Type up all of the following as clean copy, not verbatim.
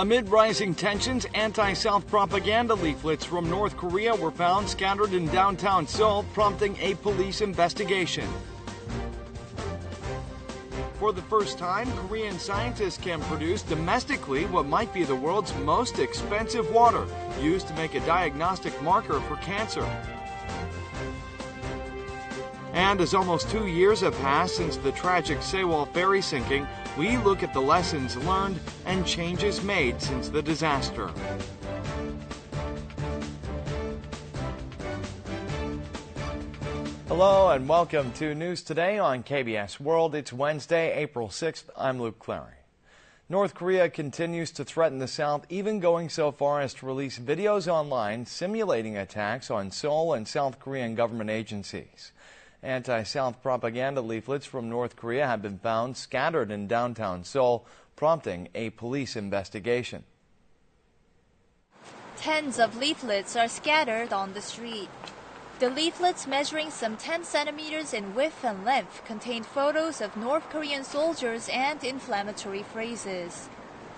Amid rising tensions, anti-South propaganda leaflets from North Korea were found scattered in downtown Seoul, prompting a police investigation. For the first time, Korean scientists can produce domestically what might be the world's most expensive water, used to make a diagnostic marker for cancer. And as almost 2 years have passed since the tragic Seoul ferry sinking, we look at the lessons learned and changes made since the disaster. Hello and welcome to News Today on KBS World. It's Wednesday, April 6th. I'm Luke Clary. North Korea continues to threaten the South, even going so far as to release videos online simulating attacks on Seoul and South Korean government agencies. Anti-South propaganda leaflets from North Korea have been found scattered in downtown Seoul, prompting a police investigation. Tens of leaflets are scattered on the street. The leaflets, measuring some 10 centimeters in width and length, contained photos of North Korean soldiers and inflammatory phrases.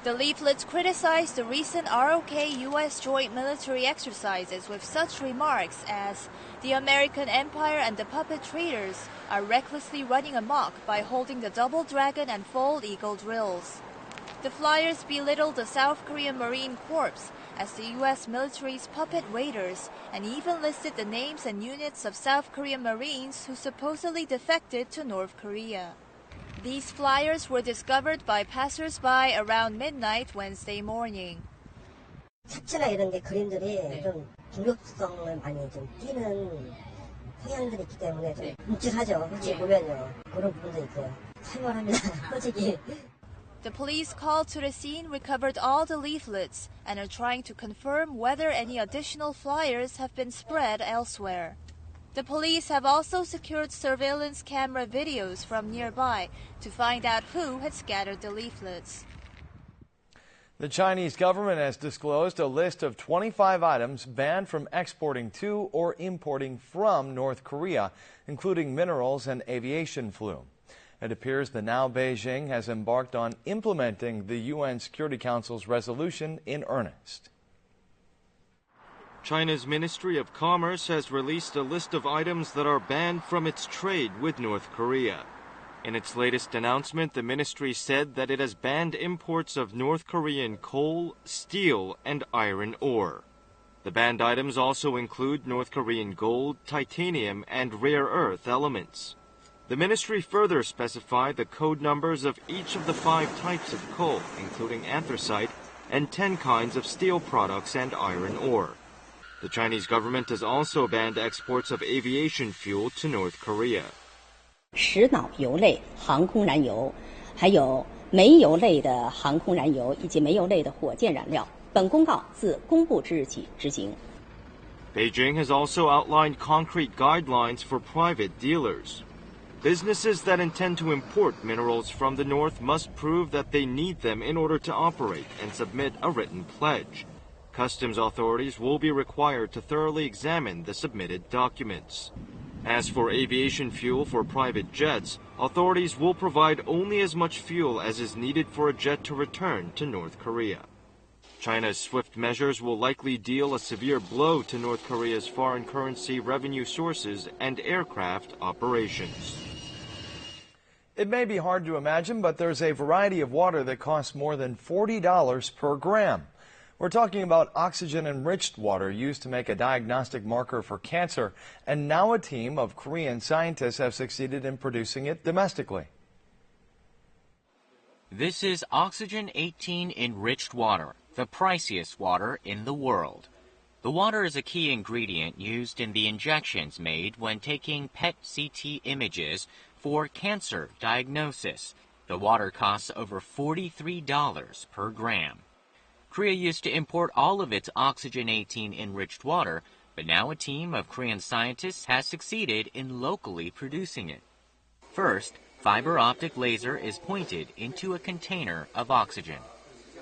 The leaflets criticized the recent ROK-US joint military exercises with such remarks as, "The American empire and the puppet traitors are recklessly running amok by holding the double dragon and Foal eagle drills." The flyers belittled the South Korean Marine Corps as the U.S. military's puppet raiders and even listed the names and units of South Korean Marines who supposedly defected to North Korea. These flyers were discovered by passers-by around midnight Wednesday morning. 삽지나 이런 게 그림들이 좀 중독성을 많이 좀 띠는 성향들이 있기 때문에 좀 묵직하죠. 솔직히 보면요. 그런 부분도 있고요. 살벌합니다. 솔직히. The police called to the scene recovered all the leaflets and are trying to confirm whether any additional flyers have been spread elsewhere. The police have also secured surveillance camera videos from nearby to find out who had scattered the leaflets. The Chinese government has disclosed a list of 25 items banned from exporting to or importing from North Korea, including minerals and aviation fuel. It appears that now Beijing has embarked on implementing the UN Security Council's resolution in earnest. China's Ministry of Commerce has released a list of items that are banned from its trade with North Korea. In its latest announcement, the ministry said that it has banned imports of North Korean coal, steel, and iron ore. The banned items also include North Korean gold, titanium, and rare earth elements. The ministry further specified the code numbers of each of the 5 types of coal, including anthracite, and 10 kinds of steel products and iron ore. The Chinese government has also banned exports of aviation fuel to North Korea. 石脑油类航空燃油，还有煤油类的航空燃油以及煤油类的火箭燃料。本公告自公布之日起执行。Beijing has also outlined concrete guidelines for private dealers. Businesses that intend to import minerals from the north must prove that they need them in order to operate and submit a written pledge. Customs authorities will be required to thoroughly examine the submitted documents. As for aviation fuel for private jets, authorities will provide only as much fuel as is needed for a jet to return to North Korea. China's swift measures will likely deal a severe blow to North Korea's foreign currency revenue sources and aircraft operations. It may be hard to imagine, but there's a variety of water that costs more than $40 per gram. We're talking about oxygen-enriched water used to make a diagnostic marker for cancer, and now a team of Korean scientists have succeeded in producing it domestically. This is oxygen-18 enriched water, the priciest water in the world. The water is a key ingredient used in the injections made when taking PET CT images for cancer diagnosis. The water costs over $43 per gram. Korea used to import all of its oxygen-18 enriched water, but now a team of Korean scientists has succeeded in locally producing it. First, fiber optic laser is pointed into a container of oxygen.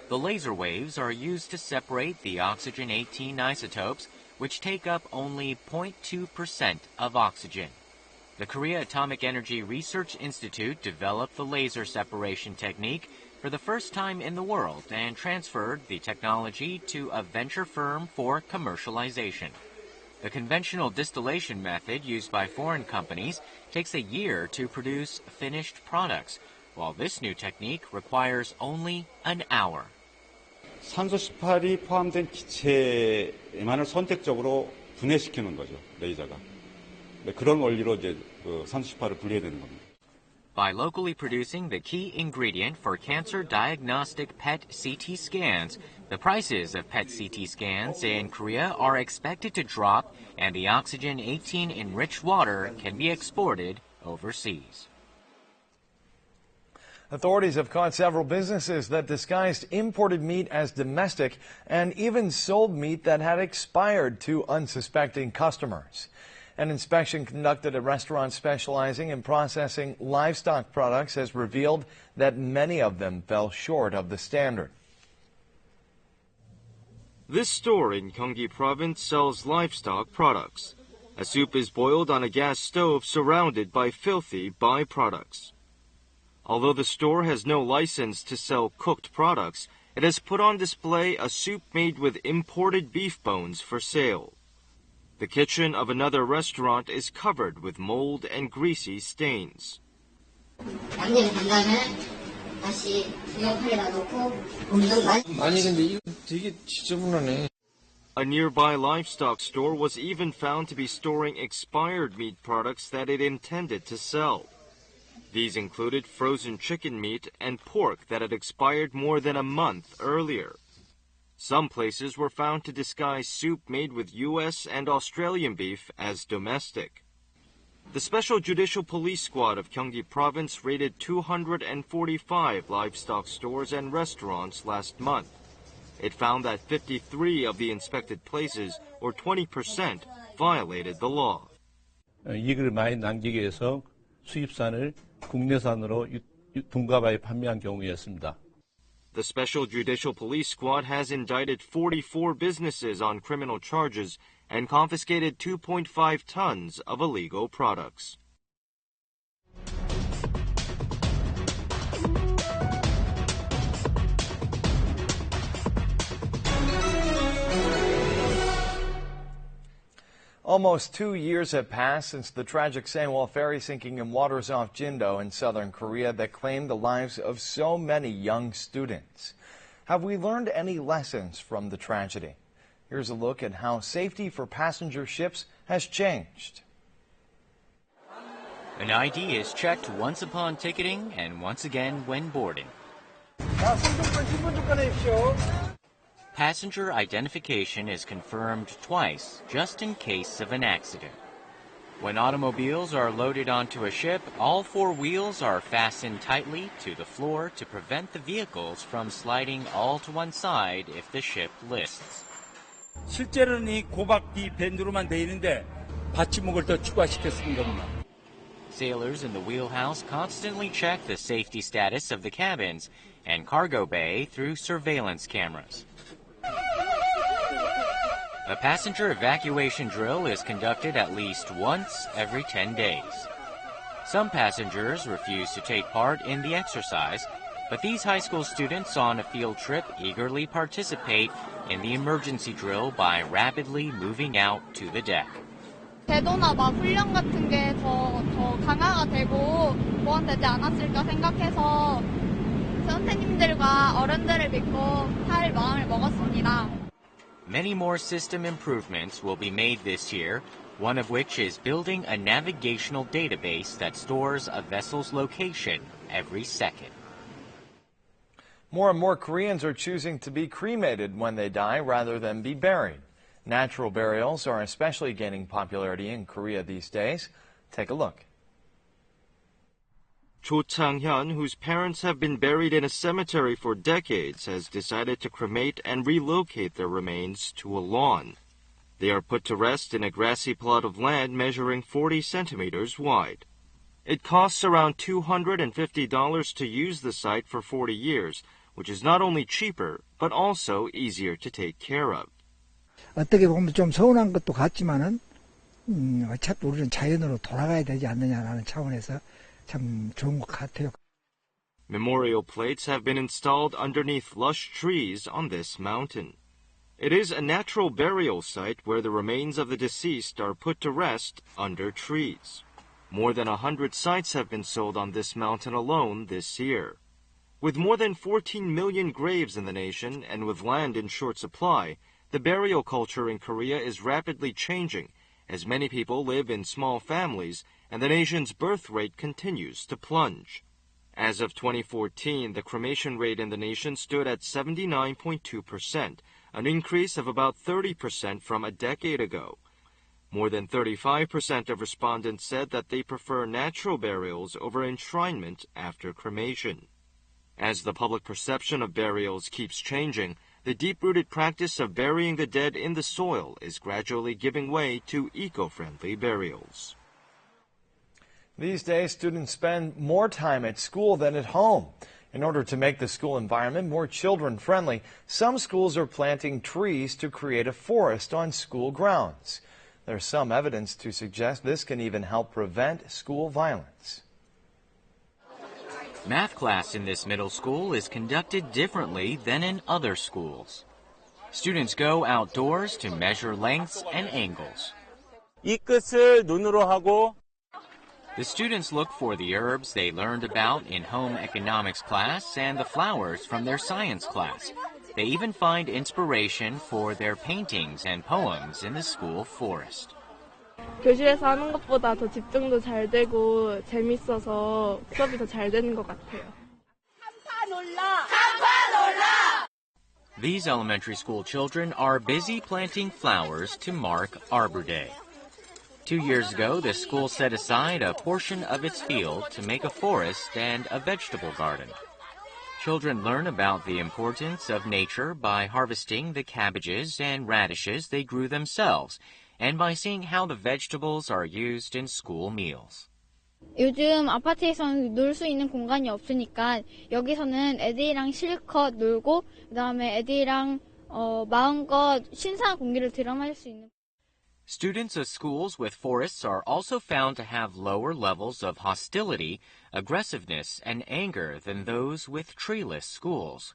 The laser waves are used to separate the oxygen-18 isotopes, which take up only 0.2% of oxygen. The Korea Atomic Energy Research Institute developed the laser separation technique for the first time in the world and transferred the technology to a venture firm for commercialization. The conventional distillation method used by foreign companies takes a year to produce finished products, while this new technique requires only an hour. 산소 18이 포함된 기체만을 선택적으로 분해시키는 거죠, 레이저가. 그런 원리로 이제 산소 18을 분리해내는 겁니다. By locally producing the key ingredient for cancer diagnostic PET CT scans, the prices of PET CT scans in Korea are expected to drop and the oxygen-18 enriched water can be exported overseas. Authorities have caught several businesses that disguised imported meat as domestic and even sold meat that had expired to unsuspecting customers. An inspection conducted at restaurants specializing in processing livestock products has revealed that many of them fell short of the standard. This store in Gyeonggi Province sells livestock products. A soup is boiled on a gas stove surrounded by filthy byproducts. Although the store has no license to sell cooked products, it has put on display a soup made with imported beef bones for sale. The kitchen of another restaurant is covered with mold and greasy stains. A nearby livestock store was even found to be storing expired meat products that it intended to sell. These included frozen chicken meat and pork that had expired more than a month earlier. Some places were found to disguise soup made with U.S. and Australian beef as domestic. The Special Judicial Police Squad of Gyeonggi Province raided 245 livestock stores and restaurants last month. It found that 53 of the inspected places, or 20%, violated the law. 이익을 많이 남기기 위해서 수입산을 국내산으로 둔갑하게 판매한 경우였습니다. The Special Judicial Police Squad has indicted 44 businesses on criminal charges and confiscated 2.5 tons of illegal products. Almost 2 years have passed since the tragic Seoul ferry sinking in waters off Jindo in southern Korea that claimed the lives of so many young students. Have we learned any lessons from the tragedy? Here's a look at how safety for passenger ships has changed. An ID is checked once upon ticketing and once again when boarding. Passenger identification is confirmed twice, just in case of an accident. When automobiles are loaded onto a ship, all four wheels are fastened tightly to the floor to prevent the vehicles from sliding all to one side if the ship lists. 실제로는 이 고박비 밴드로만 돼 있는데 받침목을 더 추가시켰습니다. Sailors in the wheelhouse constantly check the safety status of the cabins and cargo bay through surveillance cameras. A passenger evacuation drill is conducted at least once every 10 days. Some passengers refuse to take part in the exercise, but these high school students on a field trip eagerly participate in the emergency drill by rapidly moving out to the deck. 제도나 막 훈련 같은 게 더 강화가 되고 보완되지 않았을까 생각해서 선생님들과 어른들을 믿고 할 마음을 먹었습니다. Many more system improvements will be made this year, one of which is building a navigational database that stores a vessel's location every second. More and more Koreans are choosing to be cremated when they die rather than be buried. Natural burials are especially gaining popularity in Korea these days. Take a look. Cho Chang-hyun, whose parents have been buried in a cemetery for decades, has decided to cremate and relocate their remains to a lawn. They are put to rest in a grassy plot of land measuring 40 centimeters wide. It costs around $250 to use the site for 40 years, which is not only cheaper, but also easier to take care of. 어떻게 보면 좀 서운한 것도 같지만은 어차피 우리는 자연으로 돌아가야 되지 않느냐라는 차원에서 참 좋은 것 같아요. Memorial plates have been installed underneath lush trees on this mountain. It is a natural burial site where the remains of the deceased are put to rest under trees. More than 100 sites have been sold on this mountain alone this year. With more than 14 million graves in the nation and with land in short supply, the burial culture in Korea is rapidly changing as many people live in small families and the nation's birth rate continues to plunge. As of 2014, the cremation rate in the nation stood at 79.2%, an increase of about 30% from a decade ago. More than 35% of respondents said that they prefer natural burials over enshrinement after cremation. As the public perception of burials keeps changing, the deep-rooted practice of burying the dead in the soil is gradually giving way to eco-friendly burials. These days, students spend more time at school than at home. In order to make the school environment more children-friendly, some schools are planting trees to create a forest on school grounds. There's some evidence to suggest this can even help prevent school violence. Math class in this middle school is conducted differently than in other schools. Students go outdoors to measure lengths and angles. 이 끝을 눈으로 하고 The students look for the herbs they learned about in home economics class and the flowers from their science class. They even find inspiration for their paintings and poems in the school forest. 교실에서 하는 것보다 더 집중도 잘 되고 재밌어서 수업이 더 잘 되는 것 같아요. These elementary school children are busy planting flowers to mark Arbor Day. 2 years ago, the school set aside a portion of its field to make a forest and a vegetable garden. Children learn about the importance of nature by harvesting the cabbages and radishes they grew themselves, and by seeing how the vegetables are used in school meals. 요즘 아파트에서는 놀 수 있는 공간이 없으니까 여기서는 애들이랑 실컷 놀고 그다음에 애들이랑 마음껏 신선한 공기를 들여 마실 수 있는. Students of schools with forests are also found to have lower levels of hostility, aggressiveness, and anger than those with treeless schools.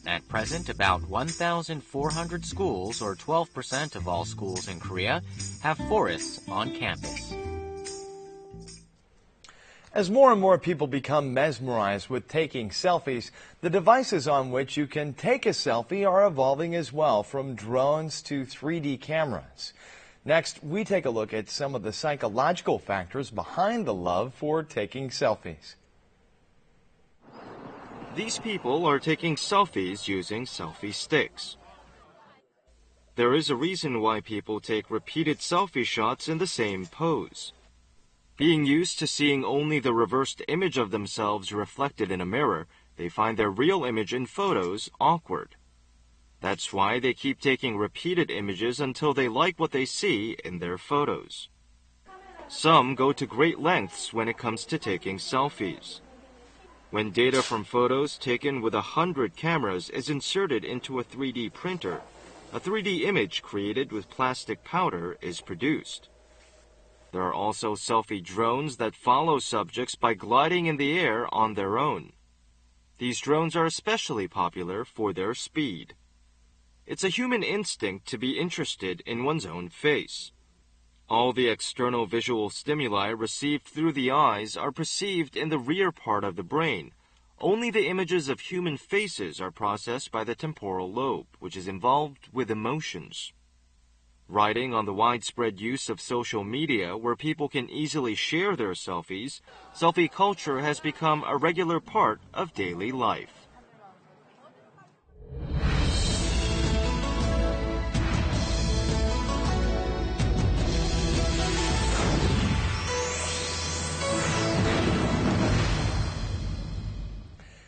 At present, about 1,400 schools, or 12% of all schools in Korea, have forests on campus. As more and more people become mesmerized with taking selfies, the devices on which you can take a selfie are evolving as well, from drones to 3D cameras. Next, we take a look at some of the psychological factors behind the love for taking selfies. These people are taking selfies using selfie sticks. There is a reason why people take repeated selfie shots in the same pose. Being used to seeing only the reversed image of themselves reflected in a mirror, they find their real image in photos awkward. That's why they keep taking repeated images until they like what they see in their photos. Some go to great lengths when it comes to taking selfies. When data from photos taken with 100 cameras is inserted into a 3D printer, a 3D image created with plastic powder is produced. There are also selfie drones that follow subjects by gliding in the air on their own. These drones are especially popular for their speed. It's a human instinct to be interested in one's own face. All the external visual stimuli received through the eyes are perceived in the rear part of the brain. Only the images of human faces are processed by the temporal lobe, which is involved with emotions. Riding on the widespread use of social media where people can easily share their selfies, selfie culture has become a regular part of daily life.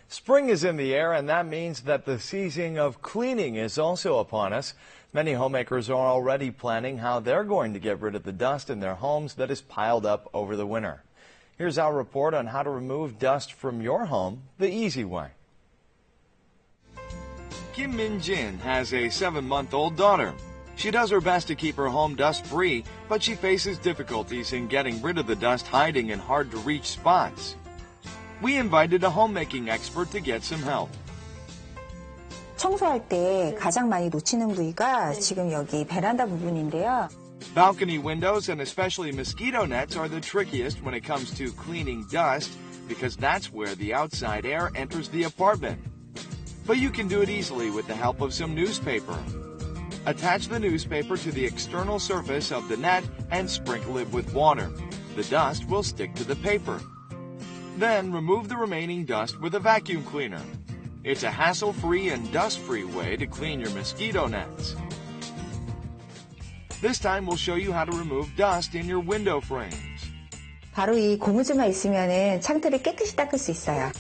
Spring is in the air, and that means that the season of cleaning is also upon us. Many homemakers are already planning how they're going to get rid of the dust in their homes that is piled up over the winter. Here's our report on how to remove dust from your home the easy way. Kim Min-jin has a 7-month-old daughter. She does her best to keep her home dust-free, but she faces difficulties in getting rid of the dust hiding in hard-to-reach spots. We invited a homemaking expert to get some help. 청소할 때 가장 많이 놓치는 부위가 지금 여기 베란다 부분인데요. Balcony windows and especially mosquito nets are the trickiest when it comes to cleaning dust because that's where the outside air enters the apartment. But you can do it easily with the help of some newspaper. Attach the newspaper to the external surface of the net and sprinkle it with water. The dust will stick to the paper. Then remove the remaining dust with a vacuum cleaner. It's a hassle-free and dust-free way to clean your mosquito nets. This time we'll show you how to remove dust in your window frames. 바로 이 고무줄만 있으면은 창틀을 깨끗이 닦을 수 있어요.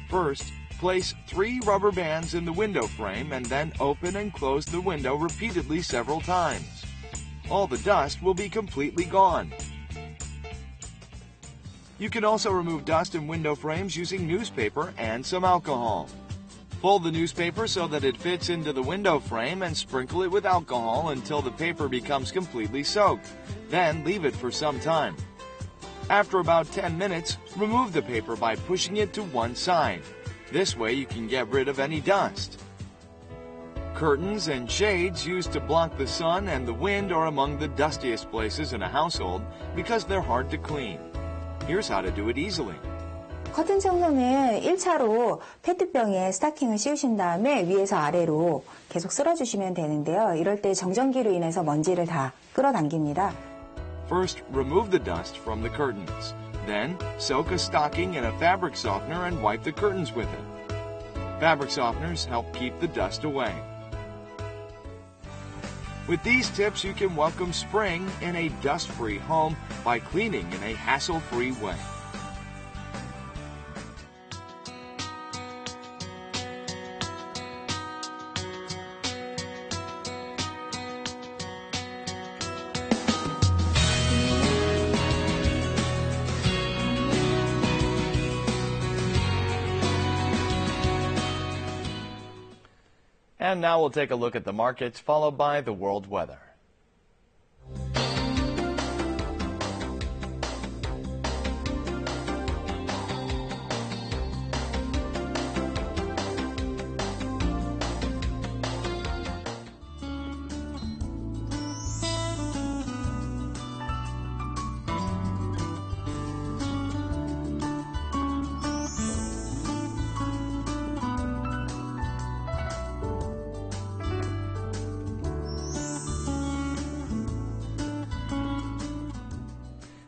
First, place 3 rubber bands in the window frame and then open and close the window repeatedly several times. All the dust will be completely gone. You can also remove dust in window frames using newspaper and some alcohol. Fold the newspaper so that it fits into the window frame and sprinkle it with alcohol until the paper becomes completely soaked. Then leave it for some time. After about 10 minutes, remove the paper by pushing it to one side. This way you can get rid of any dust. Curtains and shades used to block the sun and the wind are among the dustiest places in a household because they're hard to clean. Here's how to do it easily. 커튼 청소는 1차로 페트병에 스타킹을 씌우신 다음에 위에서 아래로 계속 쓸어주시면 되는데요. 이럴 때 정전기로 인해서 먼지를 다 끌어당깁니다. First, remove the dust from the curtains. Then, soak a stocking in a fabric softener and wipe the curtains with it. Fabric softeners help keep the dust away. With these tips, you can welcome spring in a dust-free home by cleaning in a hassle-free way. And now we'll take a look at the markets, followed by the world weather.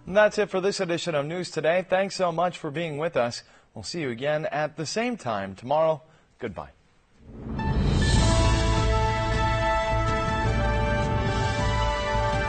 And that's it for this edition of News Today. Thanks so much for being with us. We'll see you again at the same time tomorrow. Goodbye.